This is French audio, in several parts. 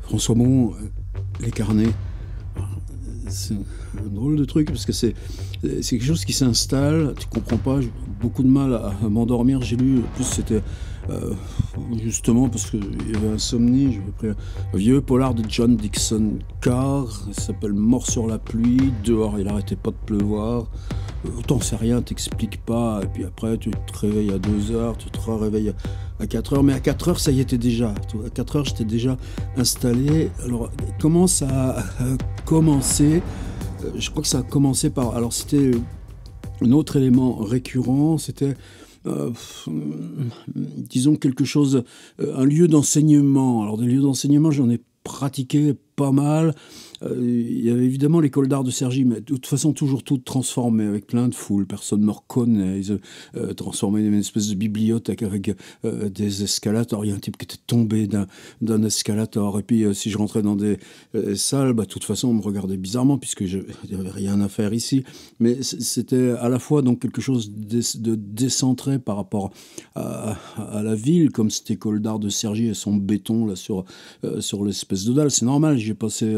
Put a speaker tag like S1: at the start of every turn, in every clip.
S1: François Bon, les carnets, c'est un drôle de truc parce que c'est quelque chose qui s'installe, tu comprends pas, j'ai beaucoup de mal à m'endormir. J'ai lu, en plus c'était justement parce qu'il y avait insomnie, j'avais pris un vieux polar de John Dixon Carr, ça s'appelle Mort sur la pluie, dehors il arrêtait pas de pleuvoir. T'en sais rien, t'expliques pas, et puis après tu te réveilles à 2 heures, tu te réveilles à 4 heures, mais à 4 heures ça y était déjà. À 4 heures j'étais déjà installé. Alors comment ça a commencé? Je crois que ça a commencé par... Alors c'était un autre élément récurrent, c'était... disons quelque chose, un lieu d'enseignement. Alors des lieux d'enseignement, j'en ai pratiqué pas mal. Il y avait évidemment l'école d'art de Cergy, mais de toute façon toujours tout transformé, avec plein de foules, personne ne me reconnaît. Ils transformé une espèce de bibliothèque avec des escalators. Il y a un type qui était tombé d'un escalator, et puis si je rentrais dans des salles, de toute façon on me regardait bizarrement, puisque il n'y avait rien à faire ici. Mais c'était à la fois donc quelque chose de décentré par rapport à la ville, comme cette école d'art de Cergy et son béton là sur l'espèce de dalle. C'est normal, j'ai passé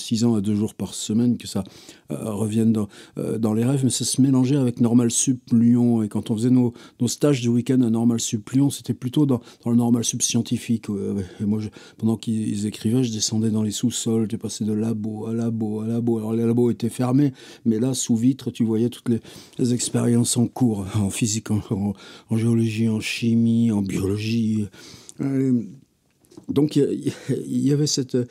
S1: 6 ans à 2 jours par semaine, que ça revienne dans les rêves, mais ça se mélangeait avec Normal Sup Lyon. Et quand on faisait nos stages du week-end à Normal Sup Lyon, c'était plutôt dans le Normal Sup scientifique. Et moi, pendant qu'ils écrivaient, je descendais dans les sous-sols, j'ai passé de labo à labo à labo. Alors les labos étaient fermés, mais là, sous vitre, tu voyais toutes les expériences en cours, en physique, en géologie, en chimie, en biologie. Donc il y avait ce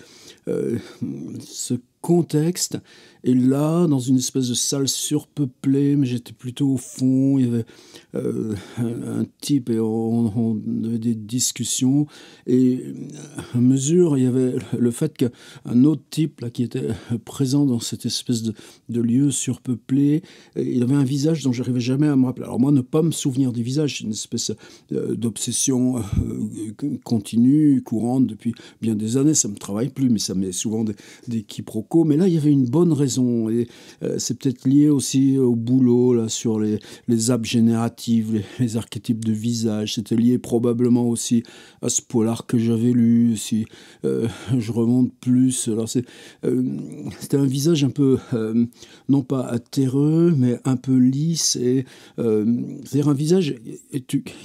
S1: contexte, et là, dans une espèce de salle surpeuplée, mais j'étais plutôt au fond, il y avait un type, et on avait des discussions, et à mesure, il y avait le fait qu'un autre type là, qui était présent dans cette espèce de lieu surpeuplé, il avait un visage dont j'arrivais jamais à me rappeler. Alors moi, ne pas me souvenir du visage, c'est une espèce d'obsession continue, courante, depuis bien des années. Ça me travaille plus, mais ça met souvent des quiproquos. Mais là, il y avait une bonne raison, et c'est peut-être lié aussi au boulot là sur les apps génératives, les archétypes de visage. C'était lié probablement aussi à ce polar que j'avais lu. Si je remonte plus, alors c'était un visage un peu non pas terreux, mais un peu lisse, et c'est-à-dire un visage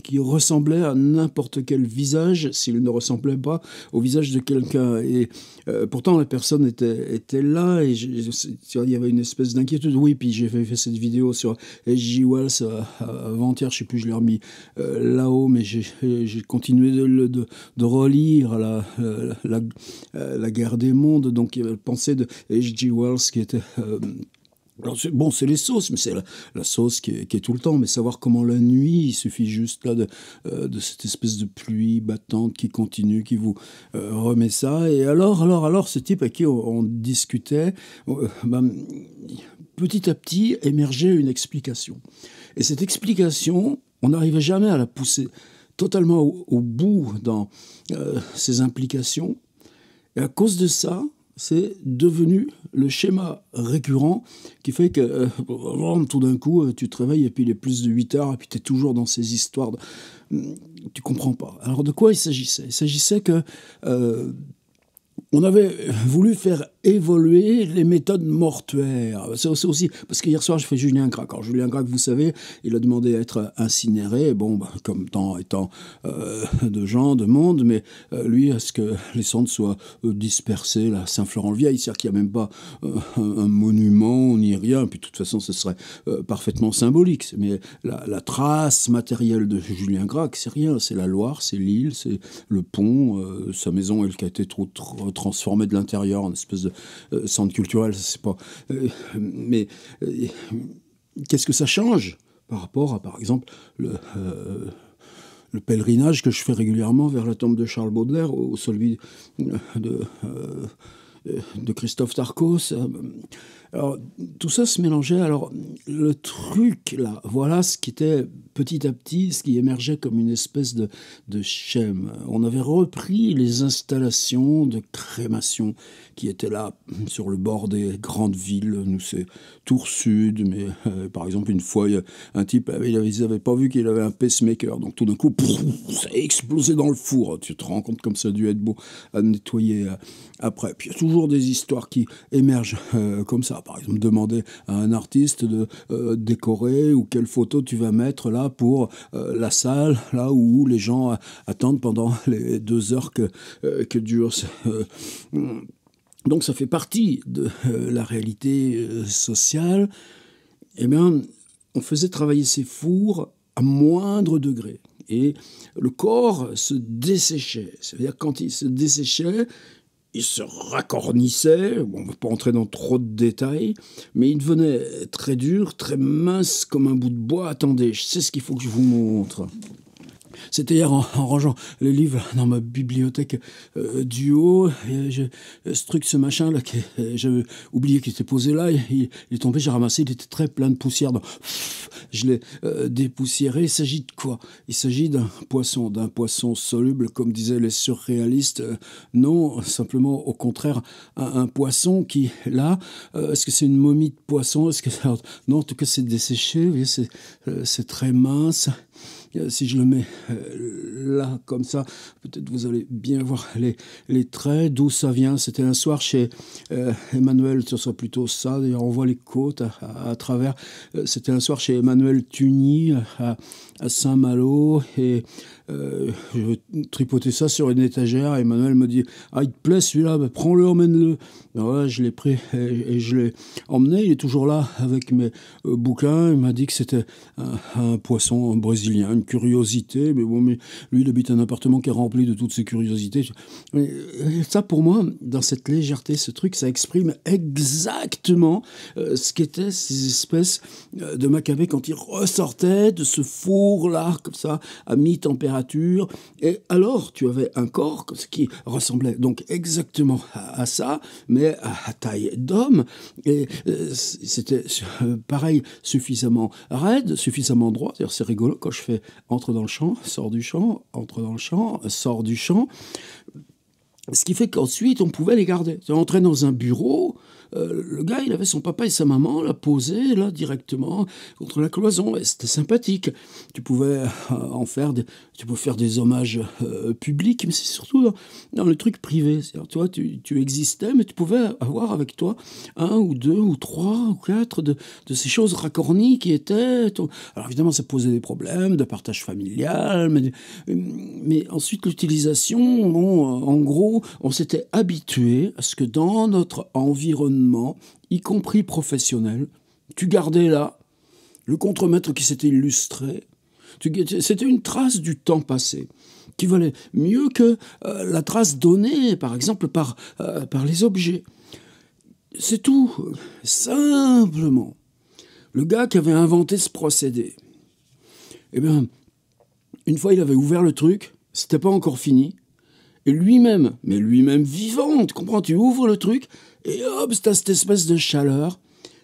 S1: qui ressemblait à n'importe quel visage s'il ne ressemblait pas au visage de quelqu'un. Et pourtant la personne était là, et il y avait une espèce d'inquiétude. Oui, puis j'ai fait cette vidéo sur H.G. Wells avant-hier, je sais plus, je l'ai remis là-haut, mais j'ai continué de relire la guerre des mondes. Donc il y avait la pensée de H.G. Wells qui était... alors bon, c'est les sauces, mais c'est la sauce qui est tout le temps. Mais savoir comment la nuit, il suffit juste là de cette espèce de pluie battante qui continue, qui vous remet ça. Et alors, ce type à qui on discutait, petit à petit émergeait une explication. Et cette explication, on n'arrivait jamais à la pousser totalement au bout dans ses implications. Et à cause de ça, c'est devenu le schéma récurrent qui fait que tout d'un coup, tu te réveilles et puis il est plus de 8 heures et puis tu es toujours dans ces histoires. Tu comprends pas. Alors de quoi il s'agissait? Il s'agissait que on avait voulu faire évoluer les méthodes mortuaires. C'est aussi parce que hier soir, je fais Julien Gracq. Alors Julien Gracq, vous savez, il a demandé à être incinéré, comme tant étant de gens, de monde, mais lui, à ce que les cendres soient dispersées là, à Saint-Florent-le-Vieil, c'est-à-dire qu'il n'y a même pas un monument ni rien, puis de toute façon, ce serait parfaitement symbolique. Mais la trace matérielle de Julien Gracq, c'est rien, c'est la Loire, c'est l'île, c'est le pont, sa maison, elle qui a été trop transformée de l'intérieur en espèce de centre culturel, c'est pas... mais qu'est-ce que ça change par rapport à, par exemple, le pèlerinage que je fais régulièrement vers la tombe de Charles Baudelaire, ou celui de Christophe Tarkos. Alors, tout ça se mélangeait. Alors, le truc, là, voilà ce qui était petit à petit, ce qui émergeait comme une espèce de schème. On avait repris les installations de crémation qui étaient là, sur le bord des grandes villes. Nous, c'est Tours Sud, mais par exemple, une fois, il y a un type, ils n'avaient pas vu qu'il avait un pacemaker. Donc, tout d'un coup, ça a explosé dans le four. Tu te rends compte comme ça a dû être beau à nettoyer après. Puis, il y a toujours des histoires qui émergent comme ça. Par exemple, demander à un artiste de décorer ou quelle photo tu vas mettre là pour la salle, là où les gens attendent pendant les 2 heures que dure. Donc ça fait partie de la réalité sociale. Eh bien, on faisait travailler ces fours à moindre degré. Et le corps se desséchait. C'est-à-dire quand il se desséchait, il se racornissait, bon, on ne va pas entrer dans trop de détails, mais il devenait très dur, très mince comme un bout de bois. Attendez, je sais ce qu'il faut que je vous montre. C'était hier en rangeant les livres dans ma bibliothèque du haut. Ce truc, ce machin là, j'avais oublié qu'il était posé là. Il est tombé, j'ai ramassé, il était très plein de poussière. Donc, je l'ai dépoussiéré. Il s'agit de quoi? Il s'agit d'un poisson soluble, comme disaient les surréalistes. Non, simplement au contraire, un poisson qui, là, est-ce que c'est une momie de poisson? Est-ce que non, en tout cas, c'est desséché. Vous voyez, c'est très mince. Si je le mets là, comme ça, peut-être vous allez bien voir les traits, d'où ça vient. C'était un soir chez Emmanuel, ce serait plutôt ça, d'ailleurs on voit les côtes à travers. C'était un soir chez Emmanuel Tugny à Saint-Malo, et je tripotais ça sur une étagère, et Emmanuel me dit « Ah, il te plaît celui-là, ben, prends-le, emmène-le ». Ouais, je l'ai pris et je l'ai emmené, il est toujours là avec mes bouquins. Il m'a dit que c'était un poisson brésilien, une curiosité, mais bon, mais lui il habite un appartement qui est rempli de toutes ces curiosités. Et ça pour moi, dans cette légèreté, ce truc, ça exprime exactement ce qu'étaient ces espèces de macabées quand ils ressortaient de ce four-là, comme ça, à mi-température. Et alors, tu avais un corps qui ressemblait donc exactement à ça, mais à taille d'homme, et c'était pareil, suffisamment raide, suffisamment droit. C'est-à-dire, c'est rigolo quand je fais entre dans le champ, sort du champ, entre dans le champ, sort du champ. Ce qui fait qu'ensuite, on pouvait les garder. On entrait dans un bureau, le gars, il avait son papa et sa maman là, posés là, directement contre la cloison. Et c'était sympathique. Tu pouvais tu pouvais faire des hommages publics, mais c'est surtout dans le truc privé. C'est-à-dire, toi, tu existais, mais tu pouvais avoir avec toi 1 ou 2 ou 3 ou 4 de ces choses racornies qui étaient... Alors évidemment, ça posait des problèmes de partage familial, mais ensuite, l'utilisation, bon, en gros, on s'était habitué à ce que dans notre environnement, y compris professionnel, tu gardais là le contremaître qui s'était illustré. C'était une trace du temps passé qui valait mieux que la trace donnée, par exemple, par les objets. C'est tout. Simplement. Le gars qui avait inventé ce procédé, eh bien, une fois il avait ouvert le truc, c'était pas encore fini, et lui-même, mais lui-même vivant, tu comprends, tu ouvres le truc, et hop, t'as cette espèce de chaleur,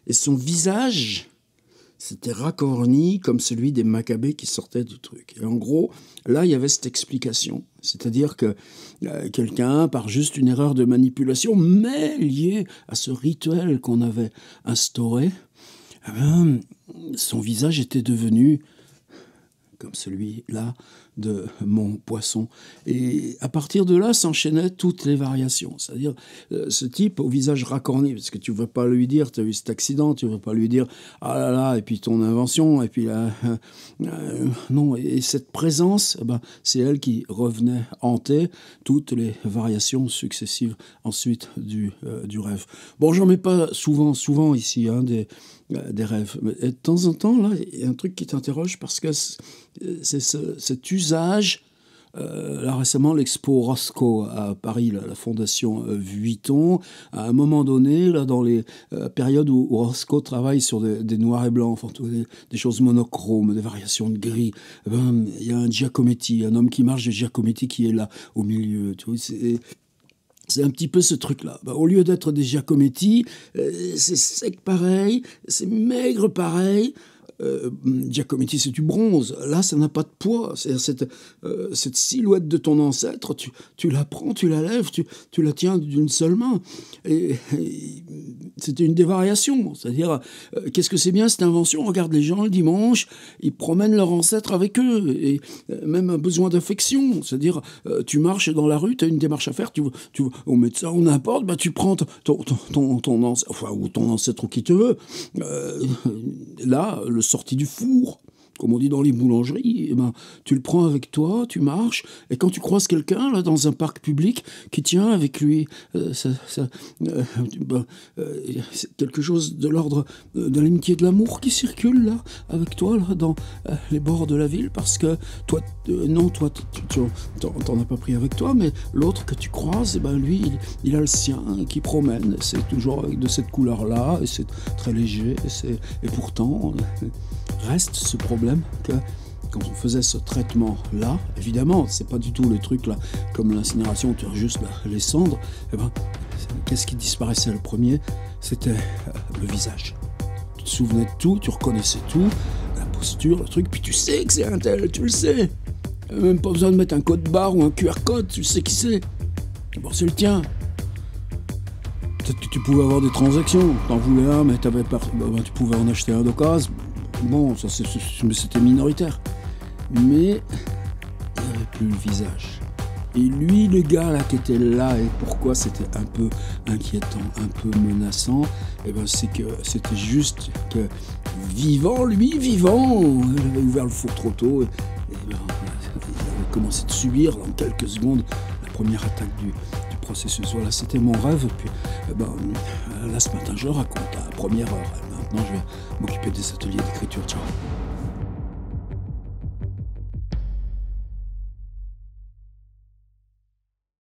S1: et son visage, c'était racorni comme celui des macabées qui sortaient du truc. Et en gros, là, il y avait cette explication, c'est-à-dire que quelqu'un, par juste une erreur de manipulation, mais liée à ce rituel qu'on avait instauré, eh bien, son visage était devenu comme celui-là de mon poisson. Et à partir de là, s'enchaînaient toutes les variations. C'est-à-dire, ce type au visage racorni, parce que tu ne veux pas lui dire, tu as eu cet accident, tu ne veux pas lui dire, ah là là, et puis ton invention, et puis là... non, et cette présence, c'est elle qui revenait hanter toutes les variations successives ensuite du rêve. Bon, j'en mets pas souvent ici, des rêves. Mais de temps en temps, là, il y a un truc qui t'interroge parce que c'est cet usage. Là récemment, l'expo Roscoe à Paris, la fondation Vuitton, à un moment donné, là, dans les périodes où Roscoe travaille sur des noirs et blancs, enfin, des choses monochromes, des variations de gris, il y a un Giacometti, un homme qui marche de Giacometti qui est là au milieu. Tu vois, C'est un petit peu ce truc-là. Au lieu d'être des Giacometti, c'est sec pareil, c'est maigre pareil. Giacometti, c'est du bronze. Là, ça n'a pas de poids. Cette silhouette de ton ancêtre, tu la prends, tu la lèves, tu la tiens d'une seule main. Et c'était une des variations. C'est-à-dire, qu'est-ce que c'est bien cette invention? Regarde les gens le dimanche, ils promènent leur ancêtre avec eux. Et même un besoin d'affection. C'est-à-dire, tu marches dans la rue, tu as une démarche à faire, tu vas au médecin ou n'importe, tu prends ton ancêtre, enfin, ou ton ancêtre ou qui te veut. Là, le sorti du four, comme on dit dans les boulangeries, tu le prends avec toi, tu marches, et quand tu croises quelqu'un là dans un parc public qui tient avec lui, c'est quelque chose de l'ordre de l'amitié, de l'amour qui circule là avec toi là dans les bords de la ville, parce que toi, non, toi, t'en as pas pris avec toi, mais l'autre que tu croises, lui, il a le sien qui promène. C'est toujours de cette couleur-là, et c'est très léger, et pourtant reste ce problème que quand on faisait ce traitement-là, évidemment, c'est pas du tout le truc là, comme l'incinération, tu as juste les cendres, qu'est-ce qui disparaissait le premier? C'était le visage. Tu te souvenais de tout, tu reconnaissais tout, la posture, le truc, puis tu sais que c'est un tel, tu le sais. Même pas besoin de mettre un code barre ou un QR code, tu sais qui c'est. Bon, c'est le tien. Peut-être que tu pouvais avoir des transactions, t'en voulais un, mais tu pouvais en acheter un d'occasion. Bon, ça c'était minoritaire. Mais il n'y avait plus le visage. Et lui, le gars là qui était là, et pourquoi c'était un peu inquiétant, un peu menaçant, c'est que c'était juste que vivant, il avait ouvert le four trop tôt, il avait commencé de subir dans quelques secondes la première attaque du processus. Voilà, c'était mon rêve. Et puis, là ce matin, je raconte à la première heure. Maintenant, je vais m'occuper des ateliers d'écriture. Ciao.